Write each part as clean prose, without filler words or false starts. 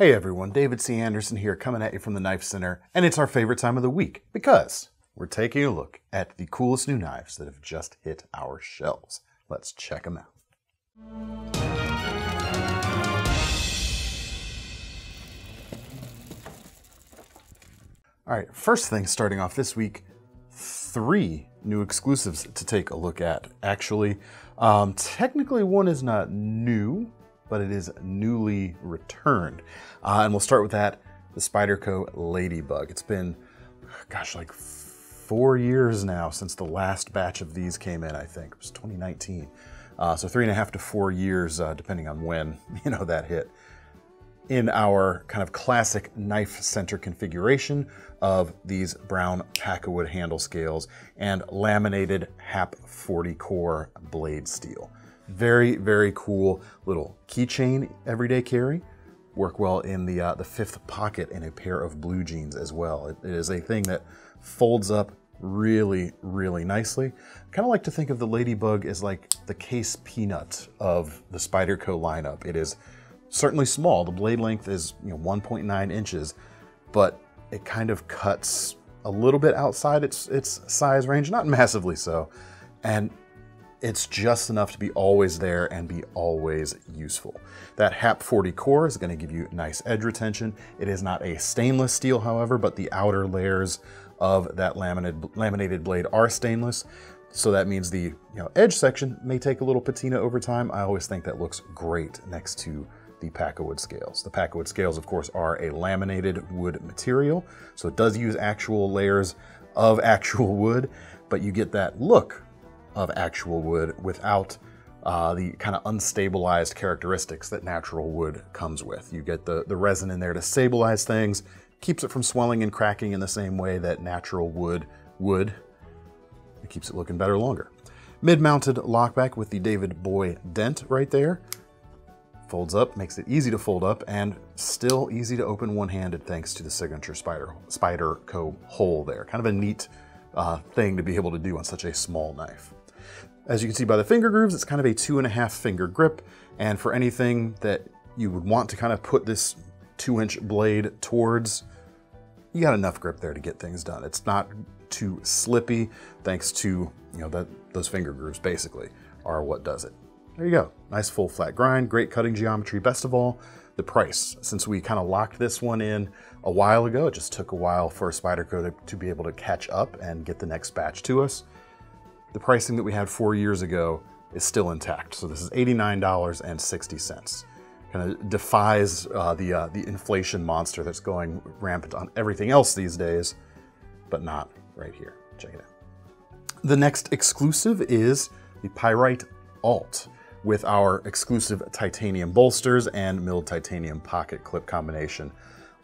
Hey everyone, David C. Anderson here coming at you from the Knife Center, and it's our favorite time of the week because we're taking a look at the coolest new knives that have just hit our shelves. Let's check them out. All right, first thing starting off this week, 3 new exclusives to take a look at. Actually, technically one is not new, but it is newly returned. And we'll start with that, the Spyderco Ladybug. It's been, gosh, like 4 years now since the last batch of these came in, I think. It was 2019. So 3.5 to 4 years, depending on when, that hit. In our kind of classic KnifeCenter configuration of these brown Pakkawood handle scales and laminated HAP 40 core blade steel. Very, very cool little keychain everyday carry. Work well in the 5th pocket in a pair of blue jeans as well. It is a thing that folds up really, really nicely. I kind of like to think of the Ladybug as like the case peanut of the Spyderco lineup. It is certainly small. The blade length is 1.9 inches, but it kind of cuts a little bit outside its size range, not massively so. And it's just enough to be always there and be always useful. That HAP 40 core is going to give you nice edge retention. It is not a stainless steel, however, but the outer layers of that laminated blade are stainless. So that means the edge section may take a little patina over time. I always think that looks great next to the Pakkawood scales. The Pakkawood scales, of course, are a laminated wood material, so it does use actual layers of actual wood, but you get that look of actual wood without the kind of unstabilized characteristics that natural wood comes with. You get the resin in there to stabilize things, keeps it from swelling and cracking in the same way that natural wood would. It keeps it looking better longer. Mid-mounted lockback with the David Boy dent right there. Folds up, makes it easy to fold up, and still easy to open one-handed thanks to the signature Spyderco hole there. Kind of a neat thing to be able to do on such a small knife. As you can see by the finger grooves, it's kind of a 2.5 finger grip, and for anything that you would want to kind of put this 2-inch blade towards, you got enough grip there to get things done. It's not too slippy, thanks to those finger grooves basically are what does it. There you go, nice full flat grind, great cutting geometry. Best of all, the price. Since we kind of locked this one in a while ago, it just took a while for Spyderco to be able to catch up and get the next batch to us. The pricing that we had 4 years ago is still intact. So this is $89.60. Kind of defies the inflation monster that's going rampant on everything else these days, but not right here. Check it out. The next exclusive is the Pyrite-Alt with our exclusive titanium bolsters and milled titanium pocket clip combination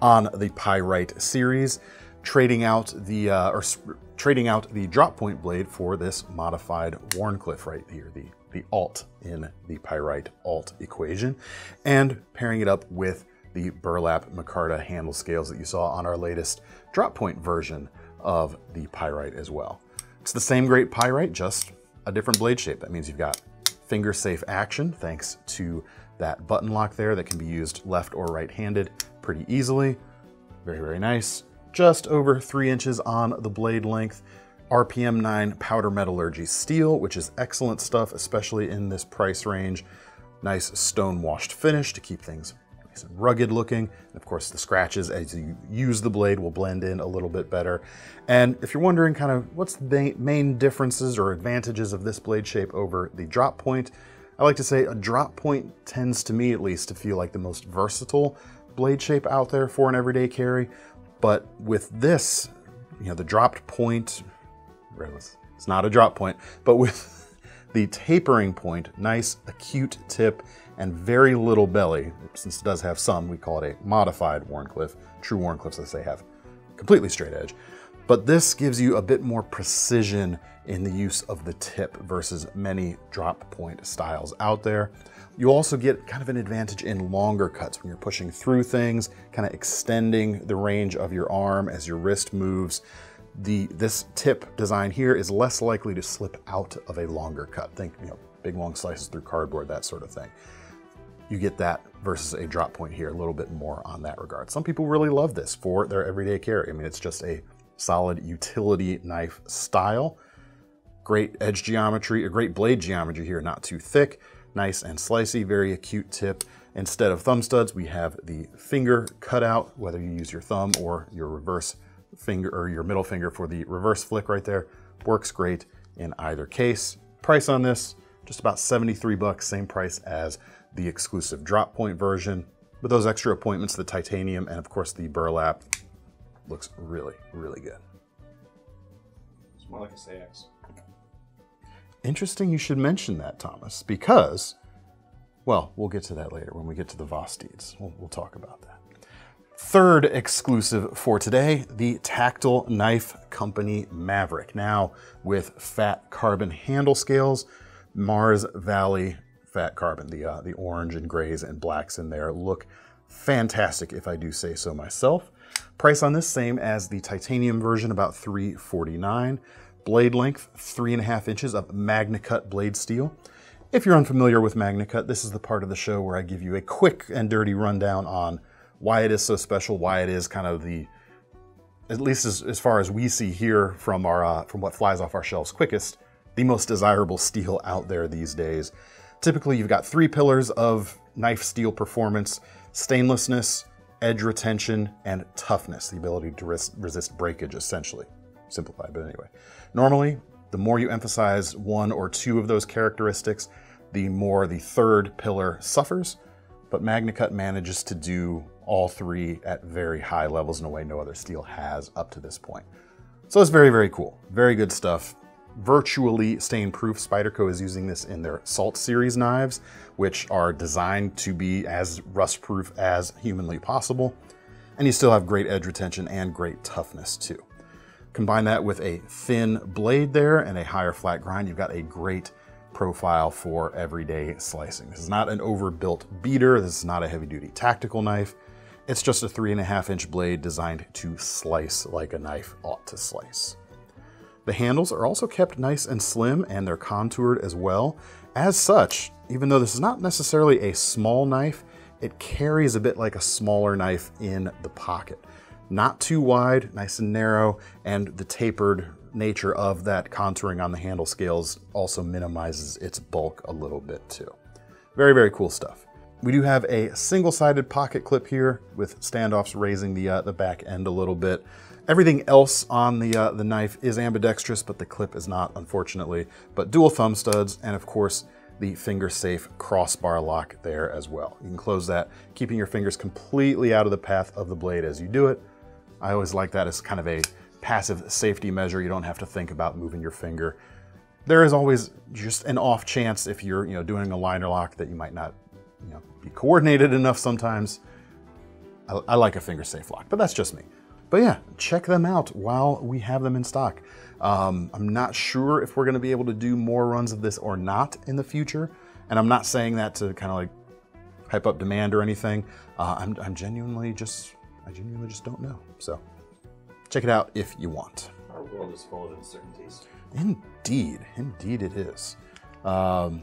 on the Pyrite series, trading out the drop point blade for this modified Wharncliffe right here, the Alt in the Pyrite-Alt equation, and pairing it up with the burlap micarta handle scales that you saw on our latest drop point version of the Pyrite as well. It's the same great Pyrite, just a different blade shape. That means you've got finger safe action thanks to that button lock there that can be used left or right-handed pretty easily. Very, very nice. Just over 3 inches on the blade length. RPM 9 powder metallurgy steel, which is excellent stuff, especially in this price range. Nice stone washed finish to keep things nice and rugged looking. And of course the scratches as you use the blade will blend in a little bit better. And if you're wondering kind of what's the main differences or advantages of this blade shape over the drop point, I like to say a drop point tends, to me at least, to feel like the most versatile blade shape out there for an everyday carry. But with this, the dropped point, it's not a drop point, but with the tapering point, nice acute tip and very little belly. Since it does have some, we call it a modified Wharncliffe. True Wharncliffes, as they have completely straight edge. But this gives you a bit more precision in the use of the tip versus many drop point styles out there. You also get kind of an advantage in longer cuts when you're pushing through things, kind of extending the range of your arm as your wrist moves. This tip design here is less likely to slip out of a longer cut. Think, big long slices through cardboard, that sort of thing. you get that versus a drop point here, a little bit more on that regard. Some people really love this for their everyday carry. I mean, it's just a solid utility knife style. Great edge geometry, a great blade geometry here, not too thick, nice and slicey, very acute tip. Instead of thumb studs, we have the finger cutout, whether you use your thumb or your reverse finger or your middle finger for the reverse flick right there. Works great in either case. Price on this, just about 73 bucks, same price as the exclusive drop point version. With those extra appointments, the titanium and of course the burlap, looks really, really good. It's more like a CX. Interesting you should mention that, Thomas, because, well, we'll get to that later when we get to the Vosteeds. We'll talk about that. Third exclusive for today, the Tactile Knife Company Maverick. Now with fat carbon handle scales, Mars Valley fat carbon, the orange and grays and blacks in there look fantastic if I do say so myself. Price on this same as the titanium version, about $349. Blade length, 3.5 inches of MagnaCut blade steel. If you're unfamiliar with MagnaCut, this is the part of the show where I give you a quick and dirty rundown on why it is so special, why it is kind of the, at least as far as we see here from our from what flies off our shelves quickest, the most desirable steel out there these days. Typically, you've got 3 pillars of knife steel performance: stainlessness, edge retention, and toughness, the ability to resist breakage, essentially. Simplified, but anyway. Normally, the more you emphasize 1 or 2 of those characteristics, the more the third pillar suffers, but MagnaCut manages to do all 3 at very high levels in a way no other steel has up to this point. So it's very, very cool. Very good stuff. Virtually stain-proof. Spyderco is using this in their Salt series knives, which are designed to be as rust-proof as humanly possible. And you still have great edge retention and great toughness too. Combine that with a thin blade there and a higher flat grind, you've got a great profile for everyday slicing. This is not an overbuilt beater. This is not a heavy-duty tactical knife. It's just a 3.5-inch blade designed to slice like a knife ought to slice. The handles are also kept nice and slim, and they're contoured as well. As such, even though this is not necessarily a small knife, it carries a bit like a smaller knife in the pocket. Not too wide, nice and narrow, and the tapered nature of that contouring on the handle scales also minimizes its bulk a little bit too. Very, very cool stuff. We do have a single-sided pocket clip here with standoffs raising the back end a little bit. Everything else on the knife is ambidextrous, but the clip is not, unfortunately. But dual thumb studs, and of course, the finger-safe crossbar lock there as well. You can close that, keeping your fingers completely out of the path of the blade as you do it. I always like that as kind of a passive safety measure. You don't have to think about moving your finger. There is always just an off chance if you're doing a liner lock that you might not be coordinated enough sometimes. I like a finger-safe lock, but that's just me. But yeah, check them out while we have them in stock. I'm not sure if we're going to be able to do more runs of this or not in the future, and I'm not saying that to kind of like hype up demand or anything. I genuinely just don't know. So check it out if you want. Our world is full of uncertainties. Indeed, indeed it is.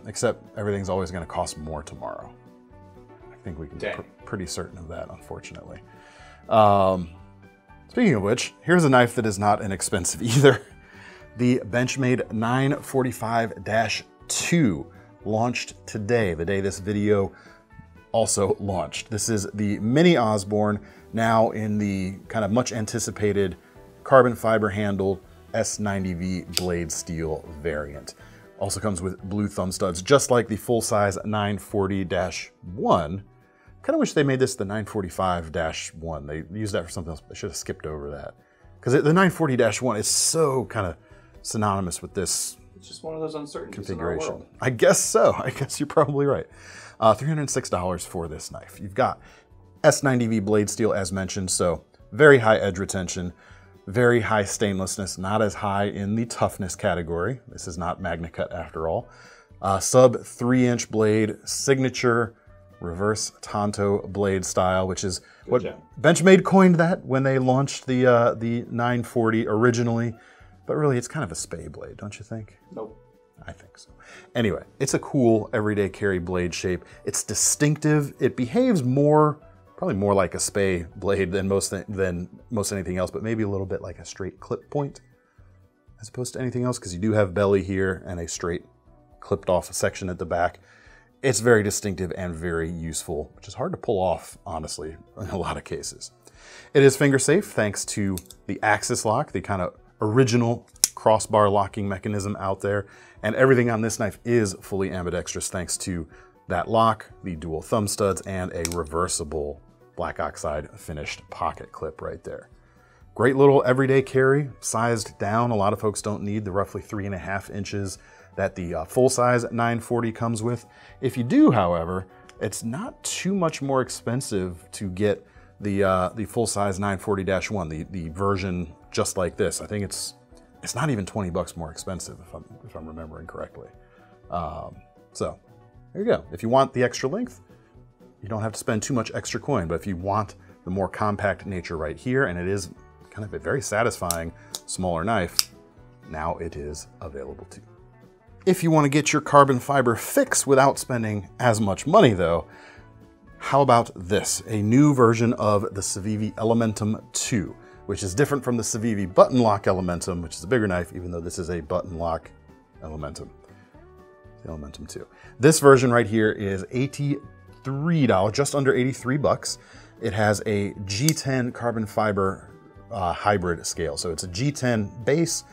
Except everything's always going to cost more tomorrow. I think we can be pretty certain of that, unfortunately. Speaking of which, here's a knife that is not inexpensive either. The Benchmade 945-2 launched today, the day this video also launched. This is the mini Osborne, now in the kind of much anticipated carbon fiber handled S90V blade steel variant. Also comes with blue thumb studs, just like the full-size 940-1. Kind of wish they made this the 945-1. They used that for something else, but they should have skipped over that. Because the 940-1 is so kind of synonymous with this. It's just one of those uncertainties configuration. in our world. I guess so. I guess you're probably right. $306 for this knife. You've got S90V blade steel as mentioned, so very high edge retention, very high stainlessness, not as high in the toughness category. This is not MagnaCut after all. Sub 3-inch blade, signature reverse tanto blade style, which is what Benchmade coined that when they launched the 940 originally. But really, it's kind of a spay blade, don't you think? Nope. I think so. Anyway, it's a cool everyday carry blade shape. It's distinctive. It behaves probably more like a spay blade than most anything else, but maybe a little bit like a straight clip point as opposed to anything else, because you do have belly here and a straight clipped off section at the back. It's very distinctive and very useful, which is hard to pull off, honestly, in a lot of cases. It is finger safe thanks to the axis lock, the kind of original crossbar locking mechanism out there. And everything on this knife is fully ambidextrous thanks to that lock, the dual thumb studs, and a reversible black oxide finished pocket clip right there. Great little everyday carry, sized down. A lot of folks don't need the roughly 3.5 inches that the full-size 940 comes with. If you do, however, it's not too much more expensive to get the full-size 940-1, the version just like this. I think it's not even 20 bucks more expensive if I'm remembering correctly. So there you go. If you want the extra length, you don't have to spend too much extra coin, but if you want the more compact nature right here, and it is kind of a very satisfying smaller knife, now it is available too. If you want to get your carbon fiber fix without spending as much money though, how about this? A new version of the CIVIVI Elementum II, which is different from the CIVIVI button lock Elementum, which is a bigger knife, even though this is a button lock Elementum. The Elementum 2. This version right here is $83, just under 83 bucks. It has a G10 carbon fiber hybrid scale. So it's a G10 base,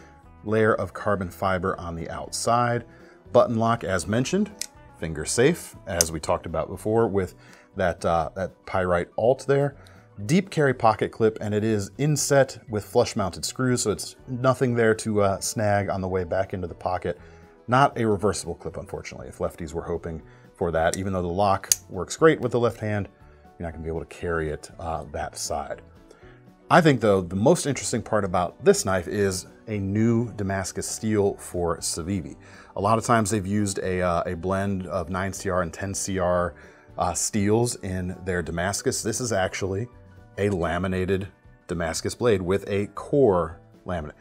layer of carbon fiber on the outside. Button lock, as mentioned, finger safe, as we talked about before with that Pyrite-Alt there. Deep carry pocket clip, and it is inset with flush mounted screws, so it's nothing there to snag on the way back into the pocket. Not a reversible clip, unfortunately, if lefties were hoping for that. Even though the lock works great with the left hand, you're not gonna be able to carry it that side. I think though, the most interesting part about this knife is a new Damascus steel for CIVIVI. A lot of times they've used a blend of 9CR and 10CR steels in their Damascus. This is actually a laminated Damascus blade with a core laminate.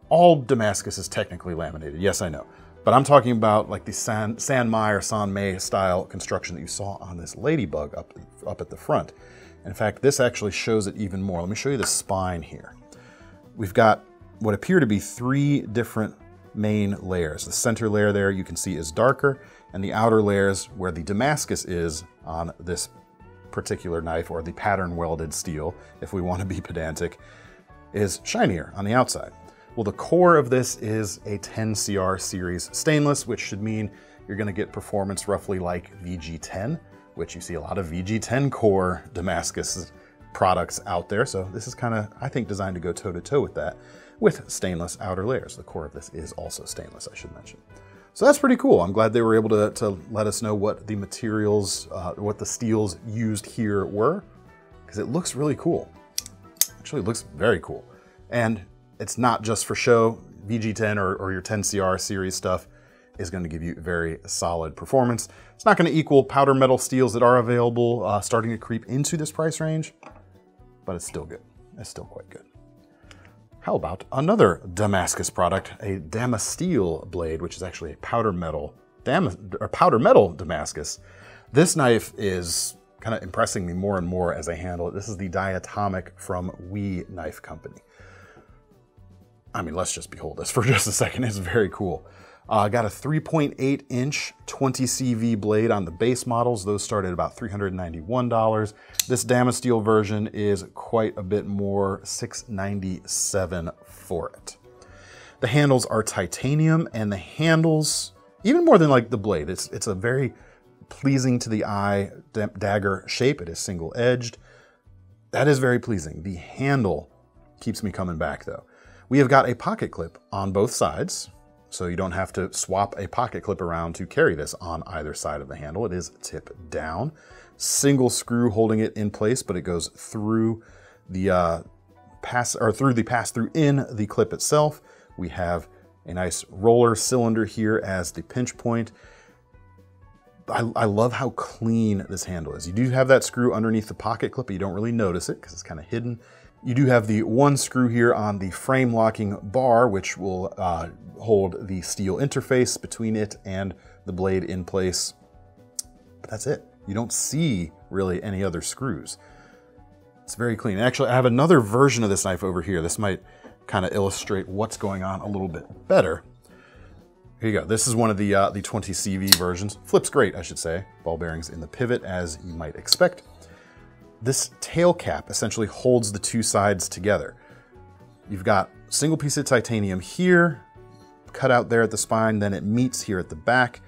All Damascus is technically laminated, yes I know. But I'm talking about like the San Mai or San May style construction that you saw on this Ladybug up at the front. In fact, this actually shows it even more. Let me show you the spine here. We've got what appear to be 3 different main layers. The center layer there you can see is darker, and the outer layers where the Damascus is on this particular knife, or the pattern welded steel, if we want to be pedantic, is shinier on the outside. Well, the core of this is a 10CR series stainless, which should mean you're going to get performance roughly like VG10, which you see a lot of VG10 core Damascus products out there. So this is kind of, I think, designed to go toe-to-toe with that, with stainless outer layers. The core of this is also stainless, I should mention. So that's pretty cool. I'm glad they were able to let us know what the materials, what the steels used here were, because it looks really cool. Actually, it looks very cool. And it's not just for show. VG10 or your 10CR series stuff is going to give you very solid performance. It's not going to equal powder metal steels that are available starting to creep into this price range, but it's still good. It's still quite good. How about another Damascus product, a Damasteel blade, which is actually a powder metal Damascus. This knife is kind of impressing me more and more as I handle it. This is the Diatomic from We Knife Company. I mean, let's just behold this for just a second. It's very cool. Got a 3.8 inch 20 CV blade on the base models. Those start at about $391. This Damasteel version is quite a bit more, $697 for it. The handles are titanium, and the handles, even more than like the blade, it's a very pleasing to the eye dagger shape. It is single edged. That is very pleasing. The handle keeps me coming back though. We have got a pocket clip on both sides, so you don't have to swap a pocket clip around to carry this on either side of the handle. It is tip down. Single screw holding it in place, but it goes through the pass-through in the clip itself. We have a nice roller cylinder here as the pinch point. I love how clean this handle is. You do have that screw underneath the pocket clip, but you don't really notice it because it's kind of hidden. You do have the one screw here on the frame locking bar, which will hold the steel interface between it and the blade in place. But that's it. You don't see really any other screws. It's very clean. Actually, I have another version of this knife over here. This might kind of illustrate what's going on a little bit better. Here you go. This is one of the 20 CV versions. Flips great, I should say. Ball bearings in the pivot, as you might expect. This tail cap essentially holds the two sides together. You've got a single piece of titanium here, cut out there at the spine, then it meets here at the back,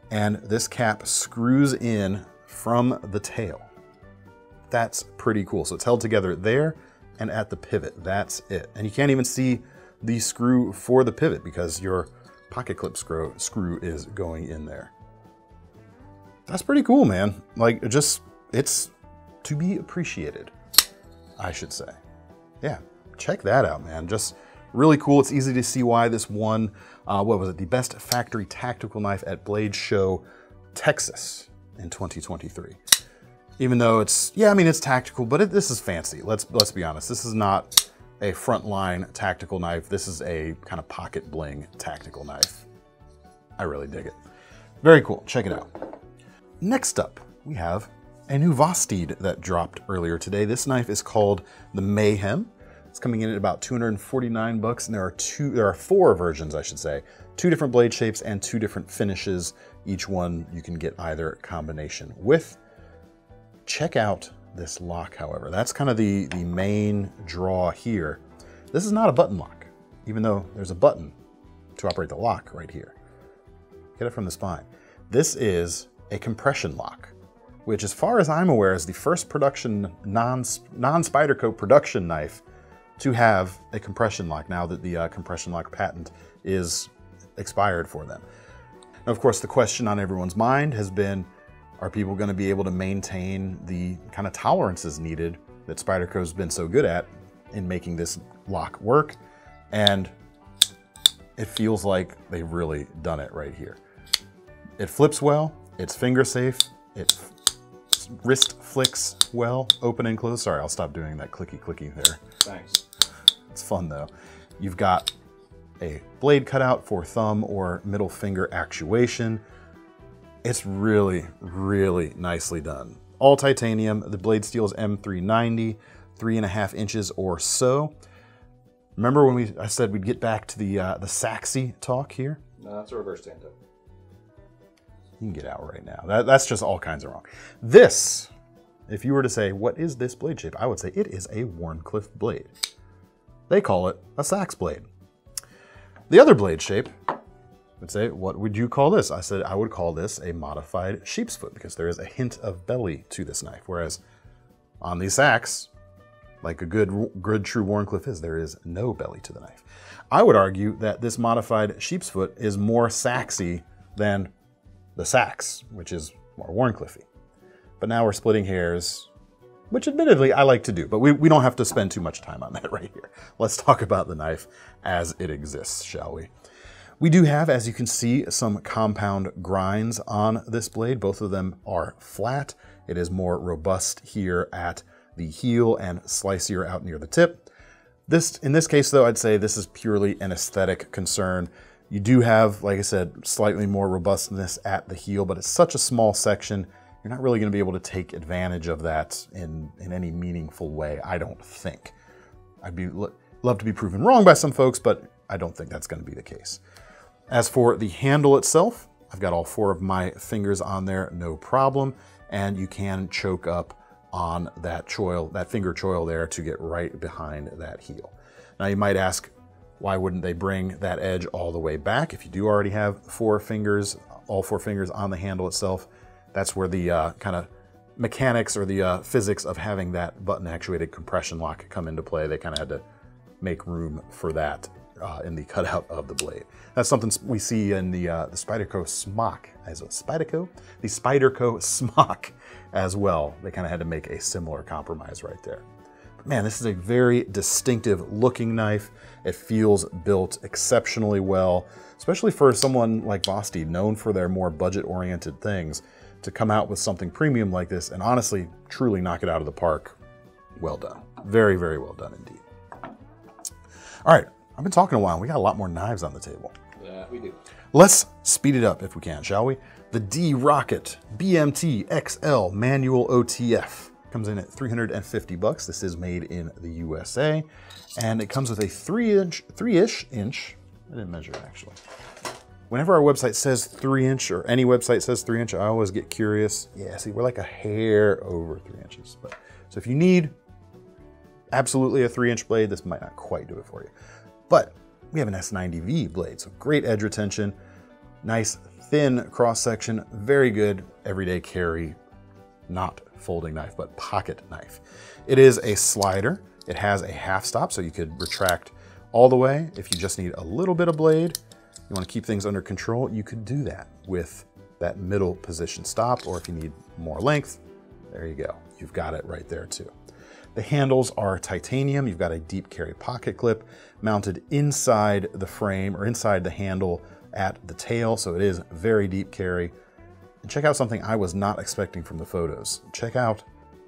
and this cap screws in from the tail. That's pretty cool. So it's held together there and at the pivot. That's it. And you can't even see the screw for the pivot because your pocket clip screw is going in there. That's pretty cool, man. Like, it's to be appreciated, I should say. Yeah, check that out, man. Just really cool. It's easy to see why this won, what was it, the Best Factory Tactical Knife at Blade Show Texas in 2023. Even though it's, yeah, I mean, it's tactical, but this is fancy. Let's be honest. This is not a frontline tactical knife. This is a kind of pocket bling tactical knife. I really dig it. Very cool. Check it out. Next up, we have a new Vosteed that dropped earlier today. This knife is called the Mayhem. It's coming in at about 249 bucks, and there are four versions, I should say. 2 different blade shapes and 2 different finishes. Each one you can get either combination with. Check out this lock, however. That's kind of the main draw here. This is not a button lock, even though there's a button to operate the lock right here. Get it from the spine. This is a compression lock, which, as far as I'm aware, is the first production non-Spyderco production knife to have a compression lock now that the compression lock patent is expired for them. Now, of course, the question on everyone's mind has been, are people going to be able to maintain the kind of tolerances needed that Spyderco's been so good at in making this lock work? And it feels like they've really done it right here. It flips well, it's finger safe, it wrist flicks well, open and close. Sorry, I'll stop doing that clicky there. Thanks. It's fun though. You've got a blade cutout for thumb or middle finger actuation. It's really, really nicely done. All titanium. The blade steel is M390, 3.5 inches or so. Remember when I said we'd get back to the Saxy talk here? No, that's a reverse stand-up. You can get out right now. That's just all kinds of wrong. This, if you were to say, what is this blade shape? I would say it is a Wharncliffe blade. They call it a sax blade. The other blade shape, would say, what would you call this? I said I would call this a modified sheep's foot because there is a hint of belly to this knife. Whereas on the sax, like a good true Wharncliffe is, there is no belly to the knife. I would argue that this modified sheep's foot is more saxy than the sax, which is more Wharncliffe-y. But now we're splitting hairs, which admittedly I like to do, but we don't have to spend too much time on that right here. Let's talk about the knife as it exists, shall we? We do have, as you can see, some compound grinds on this blade. Both of them are flat. It is more robust here at the heel and slicier out near the tip. In this case, though, I'd say this is purely an aesthetic concern. You do have, like I said, slightly more robustness at the heel, but it's such a small section, you're not really going to be able to take advantage of that in any meaningful way, I don't think. I'd love to be proven wrong by some folks, but I don't think that's going to be the case. As for the handle itself, I've got all 4 of my fingers on there, no problem, and you can choke up on that choil, that finger choil there, to get right behind that heel. Now you might ask, why wouldn't they bring that edge all the way back? If you do already have all 4 fingers on the handle itself, that's where the kind of mechanics or the physics of having that button actuated compression lock come into play. They kind of had to make room for that in the cutout of the blade. That's something we see in the Spyderco smock, the Spyderco smock as well. They kind of had to make a similar compromise right there. But man, this is a very distinctive looking knife. It feels built exceptionally well, especially for someone like Vosteed, known for their more budget-oriented things, to come out with something premium like this and honestly, truly knock it out of the park. Well done. Very, very well done indeed. All right, I've been talking a while. We got a lot more knives on the table. Yeah, we do. Let's speed it up if we can, shall we? The Rocket BMT XL Manual OTF comes in at $350. This is made in the USA, and it comes with a 3-ish inch. I didn't measure it actually. Whenever our website says 3-inch, or any website says 3-inch, I always get curious. Yeah, see, we're like a hair over 3 inches. But so if you need absolutely a 3-inch blade, this might not quite do it for you. But we have an S90V blade, so great edge retention, nice thin cross section, very good everyday carry, not folding knife, but pocket knife. It is a slider. It has a half stop, so you could retract all the way. If you just need a little bit of blade, you want to keep things under control, you could do that with that middle position stop, or if you need more length, there you go. You've got it right there too. The handles are titanium. You've got a deep carry pocket clip mounted inside the frame or inside the handle at the tail, so it is very deep carry. And check out something I was not expecting from the photos. Check out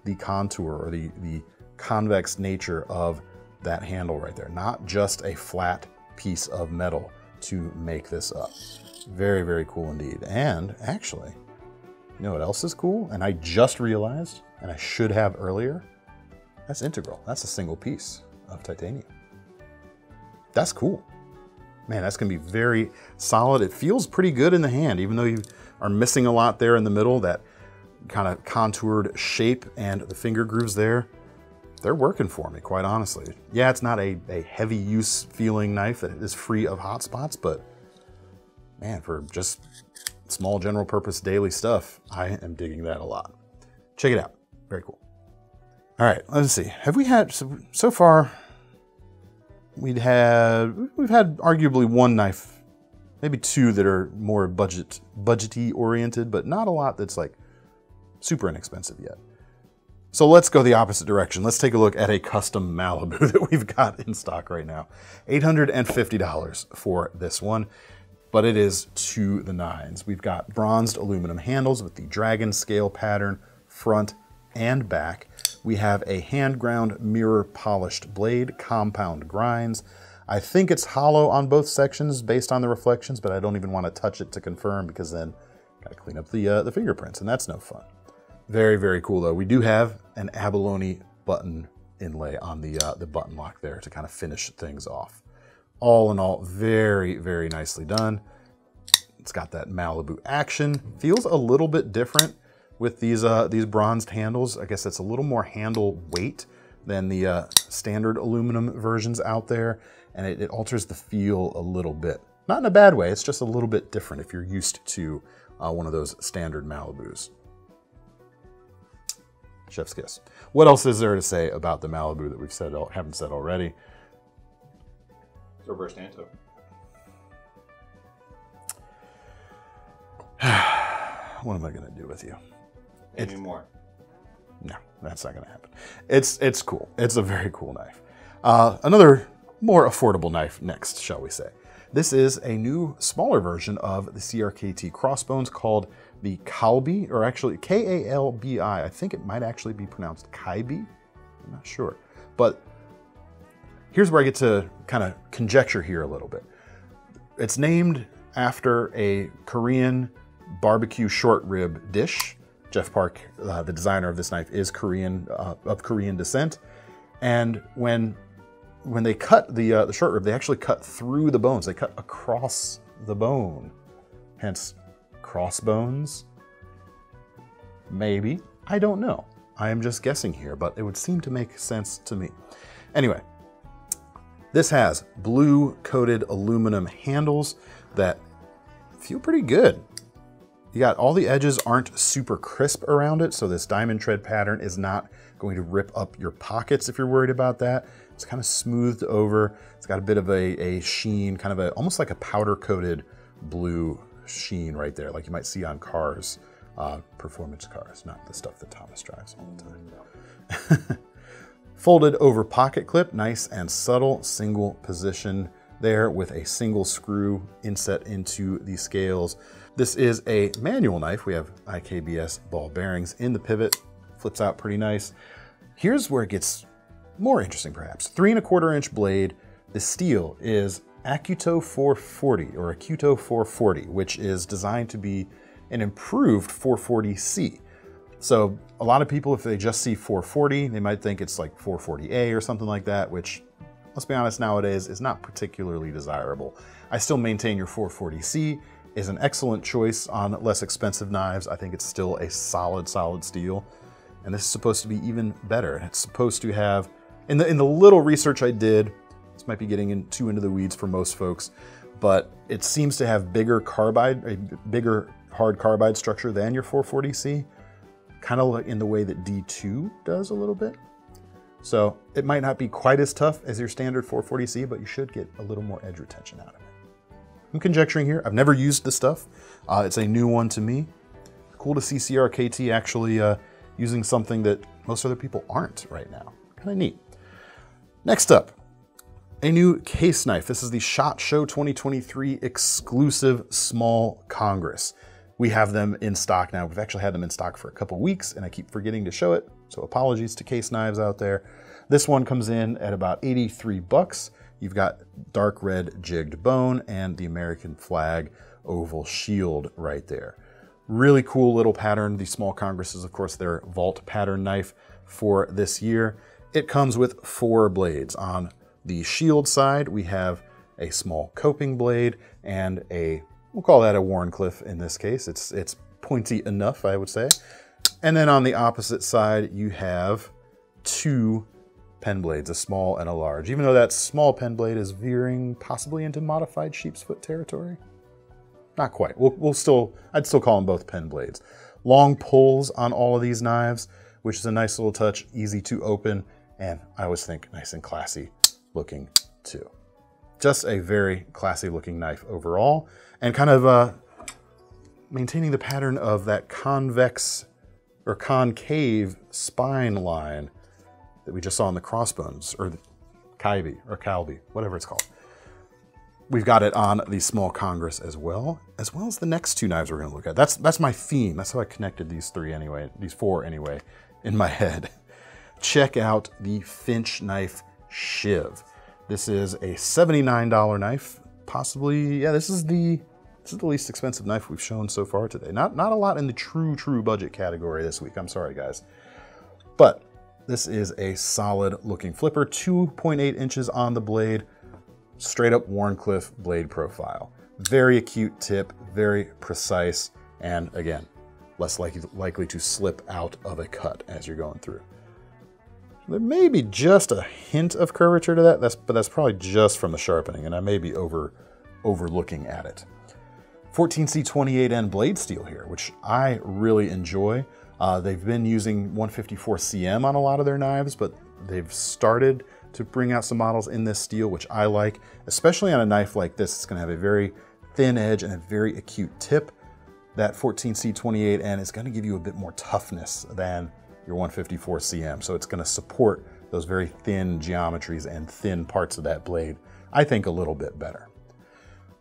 the contour or the convex nature of that handle right there. Not just a flat piece of metal to make this up. Very, very cool indeed. And actually, you know what else is cool? And I just realized, and I should have earlier, that's integral. That's a single piece of titanium. That's cool. Man, that's gonna be very solid. It feels pretty good in the hand, even though you are missing a lot there in the middle, that kind of contoured shape and the finger grooves there. They're working for me, quite honestly. Yeah, it's not a heavy use feeling knife that is free of hot spots, but man, for just small general purpose daily stuff, I am digging that a lot. Check it out, very cool. All right, let's see. Have we had, so far, we've had arguably one knife, maybe two that are more budgety oriented, but not a lot that's like super inexpensive yet. So let's go the opposite direction. Let's take a look at a custom Malibu that we've got in stock right now. $850 for this one, but it is to the nines. We've got bronzed aluminum handles with the dragon scale pattern, front and back. We have a hand ground mirror polished blade, compound grinds. I think it's hollow on both sections based on the reflections, but I don't even want to touch it to confirm because then gotta clean up the fingerprints, and that's no fun. Very, very cool though. We do have an abalone button inlay on the button lock there to kind of finish things off. All in all, very, very nicely done. It's got that Malibu action. Feels a little bit different with these bronzed handles. I guess it's a little more handle weight than the standard aluminum versions out there, and it alters the feel a little bit. Not in a bad way, it's just a little bit different if you're used to one of those standard Malibus. Chef's kiss. What else is there to say about the Malibu that we've said, haven't said already? Reverse Nanto. What am I gonna do with you? Any more? No, that's not gonna happen. It's cool. It's a very cool knife. Another more affordable knife next, shall we say. This is a new, smaller version of the CRKT crossbones called the Kalbi, or actually K-A-L-B-I. I think it might actually be pronounced Kalbi. I'm not sure. But here's where I get to kind of conjecture here a little bit. It's named after a Korean barbecue short rib dish. Jeff Park, the designer of this knife, is Korean, of Korean descent. And when they cut the short rib, they actually cut through the bones. They cut across the bone. Hence, crossbones? Maybe. I don't know. I am just guessing here, but it would seem to make sense to me. Anyway, this has blue coated aluminum handles that feel pretty good. You got all the edges aren't super crisp around it, so this diamond tread pattern is not going to rip up your pockets if you're worried about that. It's kind of smoothed over. It's got a bit of a sheen, kind of almost like a powder coated blue sheen right there, like you might see on cars, performance cars, not the stuff that Thomas drives all the time. Folded over pocket clip, nice and subtle, single position there with a single screw inset into the scales. This is a manual knife. We have IKBS ball bearings in the pivot, flips out pretty nice. Here's where it gets more interesting perhaps. 3¼ inch blade. The steel is Acuto 440 or Acuto 440, which is designed to be an improved 440C. So a lot of people, if they just see 440, they might think it's like 440A or something like that, which, let's be honest, nowadays is not particularly desirable. I still maintain your 440C is an excellent choice on less expensive knives. I think it's still a solid steel. And this is supposed to be even better. It's supposed to have, in the little research I did, this might be getting too into the weeds for most folks, but it seems to have bigger carbide, a bigger hard carbide structure than your 440C. Kind of like in the way that D2 does a little bit. So it might not be quite as tough as your standard 440C, but you should get a little more edge retention out of it. I'm conjecturing here. I've never used this stuff. It's a new one to me. Cool to see CRKT actually using something that most other people aren't right now. Kind of neat. Next up, a new case knife. This is the SHOT Show 2023 exclusive Small Congress. We have them in stock now. We've actually had them in stock for a couple weeks and I keep forgetting to show it. So apologies to case knives out there. This one comes in at about 83 bucks. You've got dark red jigged bone and the American flag oval shield right there. Really cool little pattern. The Small Congress is, of course, their vault pattern knife for this year. It comes with 4 blades. On the shield side, we have a small coping blade and we'll call that a Wharncliffe in this case. It's pointy enough, I would say. And then on the opposite side, you have 2 pen blades, a small and a large. Even though that small pen blade is veering possibly into modified sheep's foot territory. Not quite. I'd still call them both pen blades. Long pulls on all of these knives, which is a nice little touch, easy to open, and I always think nice and classy looking too. Just a very classy looking knife overall, and kind of maintaining the pattern of that convex or concave spine line that we just saw in the crossbones, or the Kalbi, whatever it's called. We've got it on the Small Congress as well as the next 2 knives we're going to look at. That's my theme. That's how I connected these 4 anyway, in my head. Check out the Finch Knife SHIV. This is a $79 knife, possibly. Yeah, this is the least expensive knife we've shown so far today. Not a lot in the true budget category this week. I'm sorry, guys. But this is a solid looking flipper, 2.8 inches on the blade, straight up Wharncliffe blade profile. Very acute tip, very precise, and again, less likely to slip out of a cut as you're going through. There may be just a hint of curvature to that, but that's probably just from the sharpening, and I may be overlooking at it. 14C28N blade steel here, which I really enjoy. They've been using 154 CM on a lot of their knives, but they've started to bring out some models in this steel, which I like, especially on a knife like this. It's going to have a very thin edge and a very acute tip. That 14C28N is going to give you a bit more toughness than your 154 CM. So it's going to support those very thin geometries and thin parts of that blade, I think, a little bit better.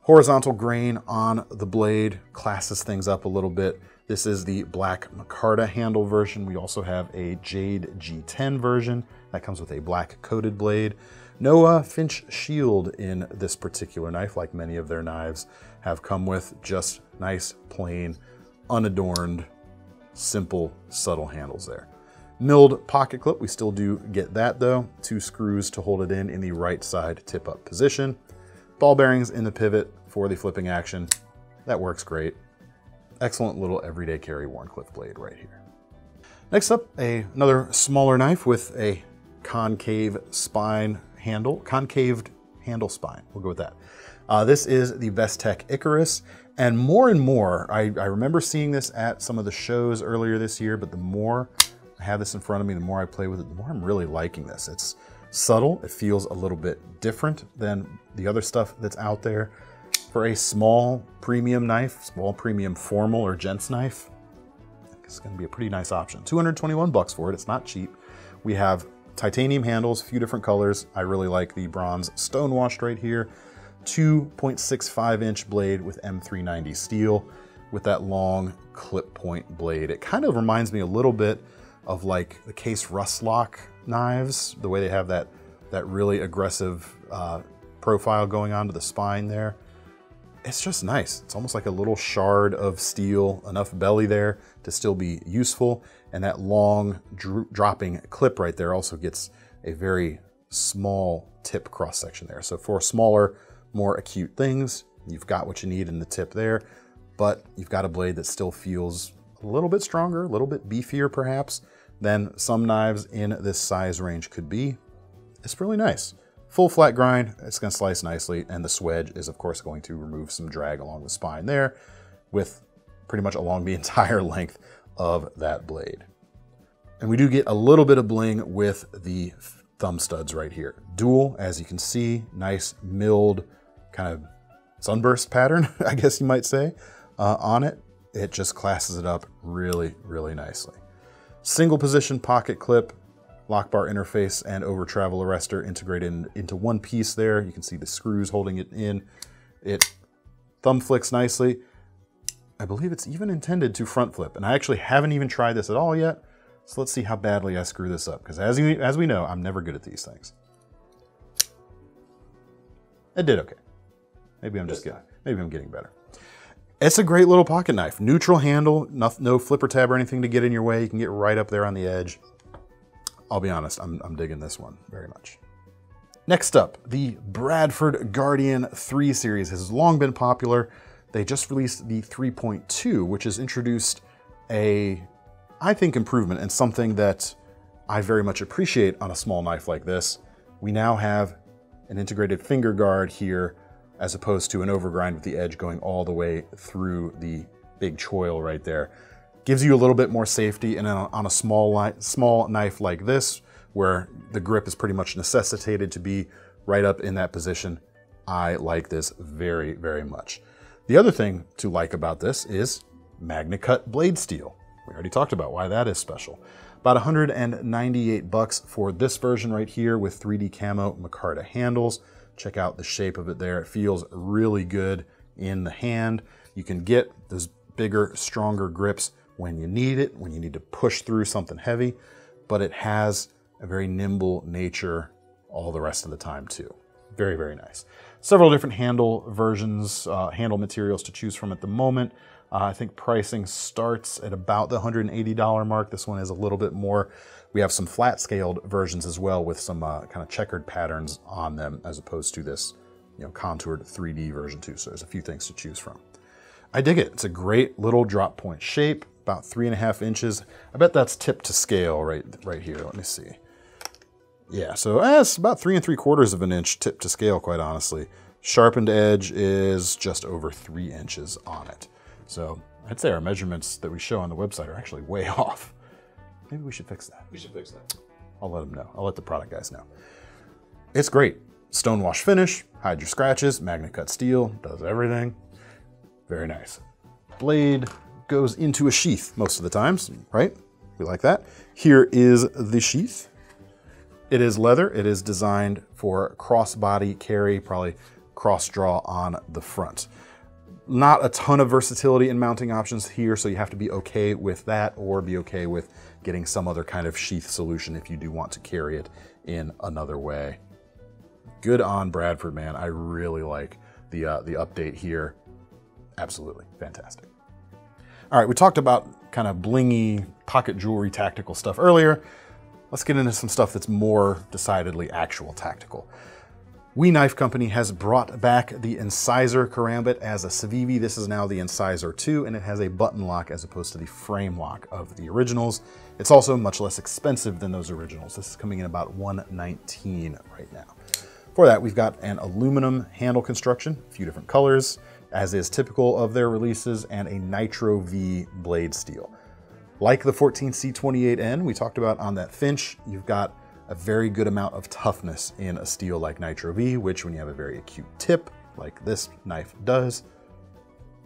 Horizontal grain on the blade classes things up a little bit. This is the black micarta handle version. We also have a jade G10 version that comes with a black coated blade. No Finch shield in this particular knife, like many of their knives have come with. Just nice, plain, unadorned, simple, subtle handles there. Milled pocket clip, we still do get that though. 2 screws to hold it in the right side tip up position. Ball bearings in the pivot for the flipping action. That works great. Excellent little everyday carry Wharncliffe blade right here. Next up, another smaller knife with a concave spine handle, concaved handle spine. We'll go with that. This is the Bestech Icarus, and more, I remember seeing this at some of the shows earlier this year, but the more I have this in front of me, the more I play with it, the more I'm really liking this. It's subtle, it feels a little bit different than the other stuff that's out there. For a small premium knife, small premium formal or gents knife, it's gonna be a pretty nice option. 221 bucks for it, it's not cheap. We have titanium handles, a few different colors. I really like the bronze stonewashed right here. 2.65 inch blade with M390 steel with that long clip point blade. It kind of reminds me a little bit of like the case rust lock knives, the way they have that really aggressive profile going on to the spine there. It's just nice. It's almost like a little shard of steel, enough belly there to still be useful. And that long dropping clip right there also gets a very small tip cross section there. So for smaller, more acute things, you've got what you need in the tip there, but you've got a blade that still feels a little bit stronger, a little bit beefier perhaps than some knives in this size range could be. It's really nice. Full flat grind, it's gonna slice nicely, and the swedge is of course going to remove some drag along the spine there with pretty much along the entire length of that blade. And we do get a little bit of bling with the thumb studs right here. Dual, as you can see, nice milled kind of sunburst pattern, I guess you might say, on it. It just classes it up really, really nicely. Single position pocket clip, lock bar interface, and over travel arrestor integrated into one piece there. You can see the screws holding it in. It thumb flicks nicely. I believe it's even intended to front flip, and I actually haven't even tried this at all yet. So let's see how badly I screw this up, because as we know, I'm never good at these things. It did okay. Maybe I'm just getting better. It's a great little pocket knife. Neutral handle, no flipper tab or anything to get in your way. You can get right up there on the edge. I'll be honest, I'm digging this one very much. Next up, the Bradford Guardian 3 series has long been popular. They just released the 3.2, which has introduced a, I think, improvement and something that I very much appreciate on a small knife like this. We now have an integrated finger guard here as opposed to an overgrind with the edge going all the way through the big choil right there. Gives you a little bit more safety, and on a small knife like this, where the grip is pretty much necessitated to be right up in that position, I like this very, very much. The other thing to like about this is MagnaCut blade steel. We already talked about why that is special. About 198 bucks for this version right here with 3D camo micarta handles. Check out the shape of it there. It feels really good in the hand. You can get those bigger, stronger grips when you need it, when you need to push through something heavy, but it has a very nimble nature all the rest of the time too. Very, very nice. Several different handle versions, handle materials to choose from at the moment. I think pricing starts at about the $180 mark. This one is a little bit more. We have some flat scaled versions as well with some kind of checkered patterns on them as opposed to this, contoured 3D version too. So there's a few things to choose from. I dig it. It's a great little drop point shape, about 3.5 inches. I bet that's tip to scale right here. Let me see. Yeah, so it's about 3 3/4 inch tip to scale, quite honestly. Sharpened edge is just over 3 inches on it. So I'd say our measurements that we show on the website are actually way off. Maybe we should fix that. We should fix that. I'll let them know. I'll let the product guys know. It's great. Stonewash finish, hide your scratches, MagnaCut steel, does everything. Very nice. Blade goes into a sheath most of the times, right? We like that. Here is the sheath. It is leather. It is designed for crossbody carry, probably cross draw on the front. Not a ton of versatility in mounting options here, so you have to be okay with that or be okay with getting some other kind of sheath solution if you do want to carry it in another way. Good on Bradford, man. I really like the update here. Absolutely fantastic. All right, we talked about kind of blingy pocket jewelry tactical stuff earlier. Let's get into some stuff that's more decidedly actual tactical. We Knife Company has brought back the Incisor Karambit as a CIVIVI. This is now the Incisor II, and it has a button lock as opposed to the frame lock of the originals. It's also much less expensive than those originals. This is coming in about $119 right now. For that, we've got an aluminum handle construction, a few different colors, as is typical of their releases, and a Nitro V blade steel. Like the 14C28N we talked about on that Finch, you've got a very good amount of toughness in a steel like Nitro V, which when you have a very acute tip, like this knife does,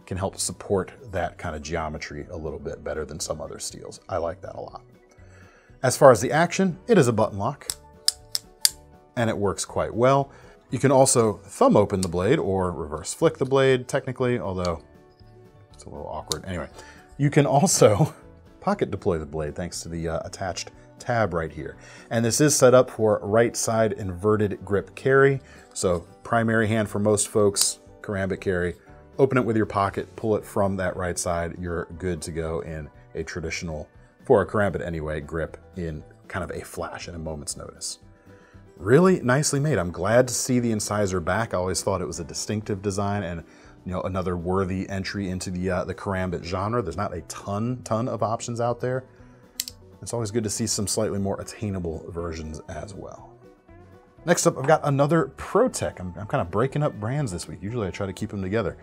can help support that kind of geometry a little bit better than some other steels. I like that a lot. As far as the action, it is a button lock, and it works quite well. You can also thumb open the blade or reverse flick the blade, technically, although it's a little awkward. Anyway, you can also pocket deploy the blade thanks to the attached tab right here. And this is set up for right side inverted grip carry. So primary hand for most folks, karambit carry. Open it with your pocket, pull it from that right side. You're good to go in a traditional, for a karambit anyway, grip in kind of a flash and a moment's notice. Really nicely made. I'm glad to see the incisor back. I always thought it was a distinctive design and another worthy entry into the karambit genre. There's not a ton of options out there. It's always good to see some slightly more attainable versions as well. Next up, I've got another ProTech. I'm kind of breaking up brands this week. Usually I try to keep them together.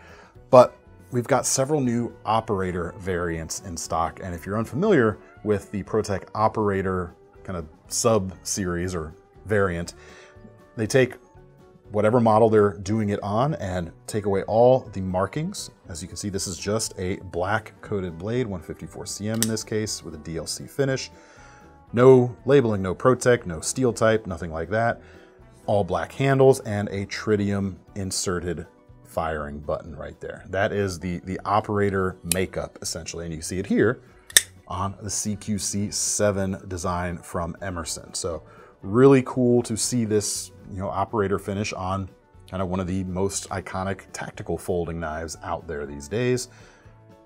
But we've got several new operator variants in stock. And if you're unfamiliar with the ProTech operator kind of sub-series or variant, they take whatever model they're doing it on and take away all the markings. As you can see, this is just a black coated blade, 154 cm in this case, with a DLC finish. No labeling, no ProTech, no steel type, nothing like that. All black handles and a tritium inserted firing button right there. That is the operator makeup essentially, and you see it here on the CQC7 design from Emerson. So really cool to see this operator finish on kind of one of the most iconic tactical folding knives out there these days.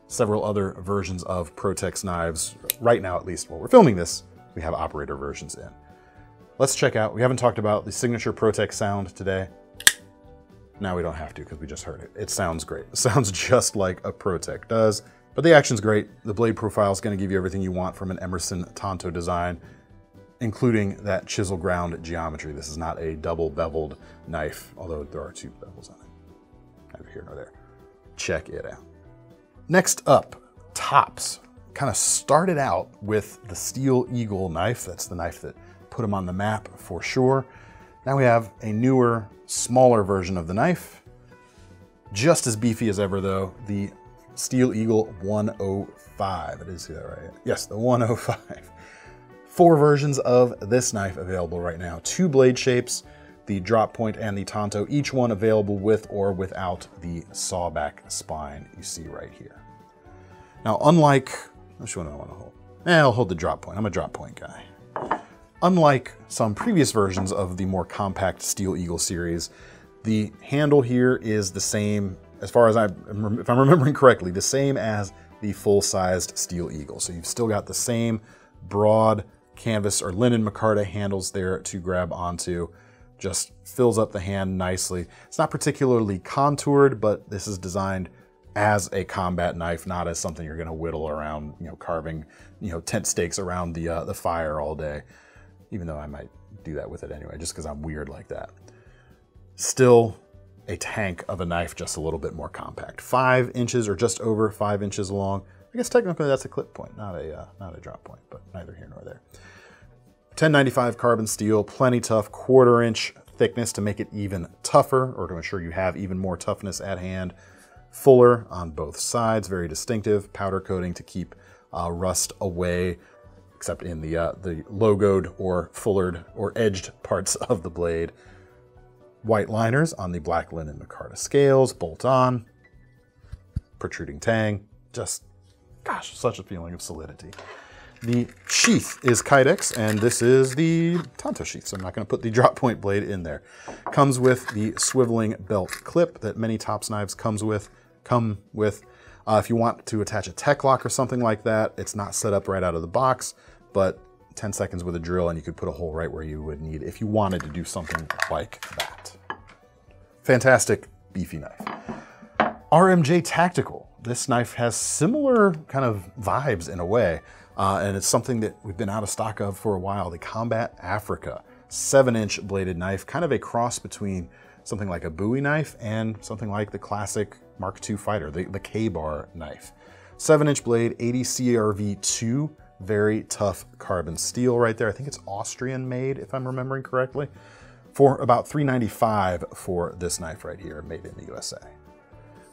Several other versions of ProTech's knives, right now at least while we're filming this, we have operator versions in. Let's check out, we haven't talked about the signature ProTech sound today. Now we don't have to because we just heard it. It sounds great. It sounds just like a ProTech does, but the action's great. The blade profile is going to give you everything you want from an Emerson Tonto design, including that chisel ground geometry. This is not a double beveled knife, although there are 2 bevels on it. Neither here nor there. Check it out. Next up, tops. Kind of started out with the Steel Eagle knife. That's the knife that put them on the map for sure. Now we have a newer, smaller version of the knife. Just as beefy as ever though, the Steel Eagle 105. It is that right? Yes, the 105. 4 versions of this knife available right now. 2 blade shapes, the drop point and the Tonto, each one available with or without the sawback spine you see right here. Now, unlike, which one do I want to hold? I'll hold the drop point. I'm a drop point guy. Unlike some previous versions of the more compact Steel Eagle series, the handle here is the same, as far as if I'm remembering correctly, the same as the full-sized Steel Eagle. So you've still got the same broad canvas or linen micarta handles there to grab onto. Just fills up the hand nicely. It's not particularly contoured, but this is designed as a combat knife, not as something you're going to whittle around, carving, tent stakes around the fire all day. Even though I might do that with it anyway, just because I'm weird like that. Still a tank of a knife, just a little bit more compact. 5 inches or just over 5 inches long. I guess technically that's a clip point, not a drop point, but neither here nor there. 1095 carbon steel, plenty tough, 1/4 inch thickness to make it even tougher, or to ensure you have even more toughness at hand. Fuller on both sides, very distinctive. Powder coating to keep rust away, except in the logoed or fullered or edged parts of the blade. White liners on the black linen micarta scales, bolt on, protruding tang, just, gosh, such a feeling of solidity. The sheath is Kydex, and this is the Tonto sheath, so I'm not going to put the drop point blade in there. Comes with the swiveling belt clip that many tops knives come with. If you want to attach a tech lock or something like that, it's not set up right out of the box, but 10 seconds with a drill and you could put a hole right where you would need if you wanted to do something like that. Fantastic, beefy knife. RMJ Tactical. This knife has similar kind of vibes in a way, and it's something that we've been out of stock of for a while. The Combat Africa 7-inch bladed knife, kind of a cross between something like a Bowie knife and something like the classic Mark II fighter, the K-bar knife. 7-inch blade, 80 CRV 2, very tough carbon steel right there. I think it's Austrian made, if I'm remembering correctly, for about $395 for this knife right here, made in the USA.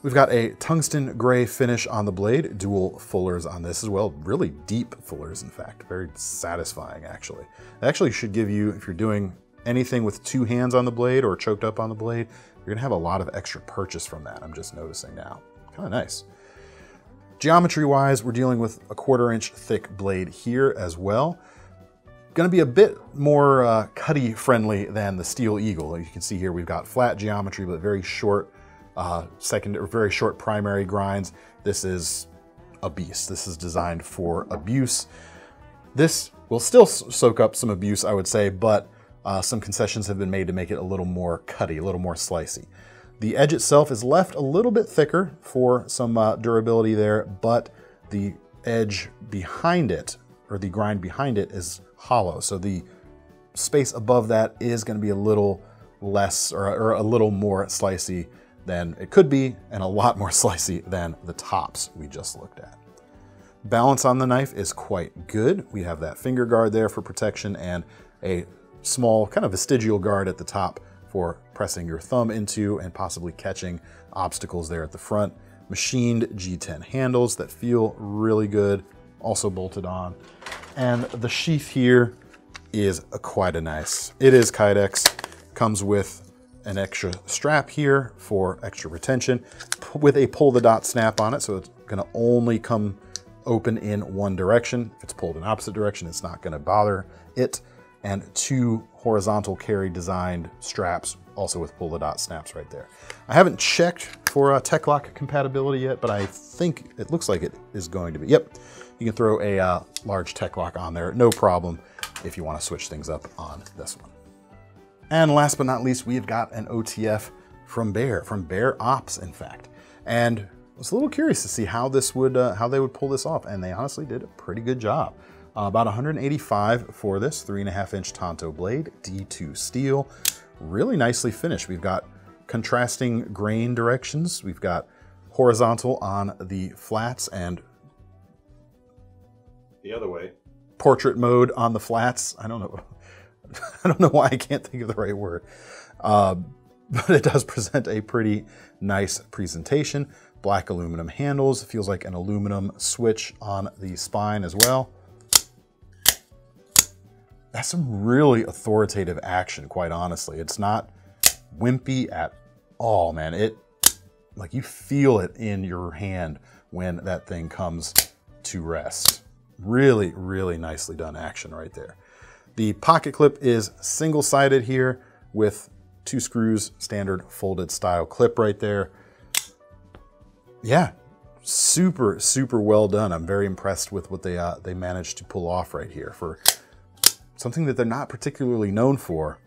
We've got a tungsten gray finish on the blade, dual fullers on this as well, really deep fullers in fact, very satisfying actually. It actually should give you, if you're doing anything with 2 hands on the blade or choked up on the blade, you're gonna have a lot of extra purchase from that, I'm just noticing now. Kind of nice. Geometry-wise, we're dealing with a 1/4 inch thick blade here as well. Going to be a bit more cutty friendly than the Steel Eagle. You can see here we've got flat geometry, but very short very short primary grinds. This is a beast. This is designed for abuse. This will still soak up some abuse, I would say, but some concessions have been made to make it a little more cutty, a little more slicey. The edge itself is left a little bit thicker for some durability there, but the edge behind it, or the grind behind it, is hollow. So the space above that is going to be a little less, or a little more slicey than it could be, and a lot more slicey than the tops we just looked at. Balance on the knife is quite good. We have that finger guard there for protection and a small kind of vestigial guard at the top for pressing your thumb into and possibly catching obstacles there at the front. Machined G10 handles that feel really good, also bolted on. And the sheath here is quite a nice. It is Kydex, comes with an extra strap here for extra retention with a pull the dot snap on it, so it's gonna only come open in one direction. If it's pulled in opposite direction, it's not gonna bother it. And 2 horizontal carry designed straps, also with pull the dot snaps right there. I haven't checked for tech lock compatibility yet, but I think it looks like it is going to be. Yep, you can throw a large tech lock on there, no problem, if you want to switch things up on this one. And last but not least, we've got an OTF from Bear Ops, in fact. And I was a little curious to see how this would, how they would pull this off, and they honestly did a pretty good job. About 185 for this 3.5 inch Tonto blade, D2 steel, really nicely finished. We've got contrasting grain directions. We've got horizontal on the flats and the other way. Portrait mode on the flats. I don't know why I can't think of the right word. But it does present a pretty nice presentation. Black aluminum handles. It feels like an aluminum switch on the spine as well. That's some really authoritative action, quite honestly. It's not wimpy at all, man. Like, you feel it in your hand when that thing comes to rest. Really, really nicely done action right there. The pocket clip is single-sided here with 2 screws, standard folded style clip right there. Yeah, super, super well done. I'm very impressed with what they managed to pull off right here. For something that they're not particularly known for,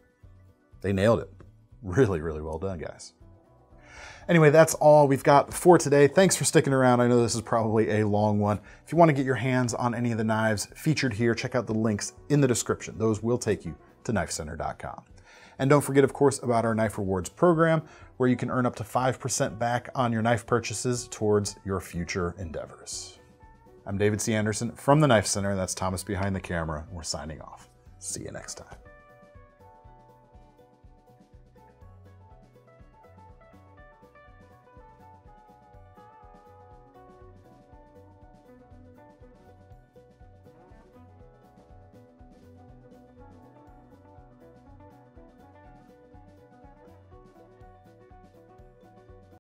they nailed it. Really, really well done, guys. Anyway, that's all we've got for today. Thanks for sticking around. I know this is probably a long one. If you want to get your hands on any of the knives featured here, check out the links in the description. Those will take you to KnifeCenter.com. And don't forget, of course, about our Knife Rewards program, where you can earn up to 5% back on your knife purchases towards your future endeavors. I'm David C. Anderson from the Knife Center. That's Thomas behind the camera. We're signing off. See you next time.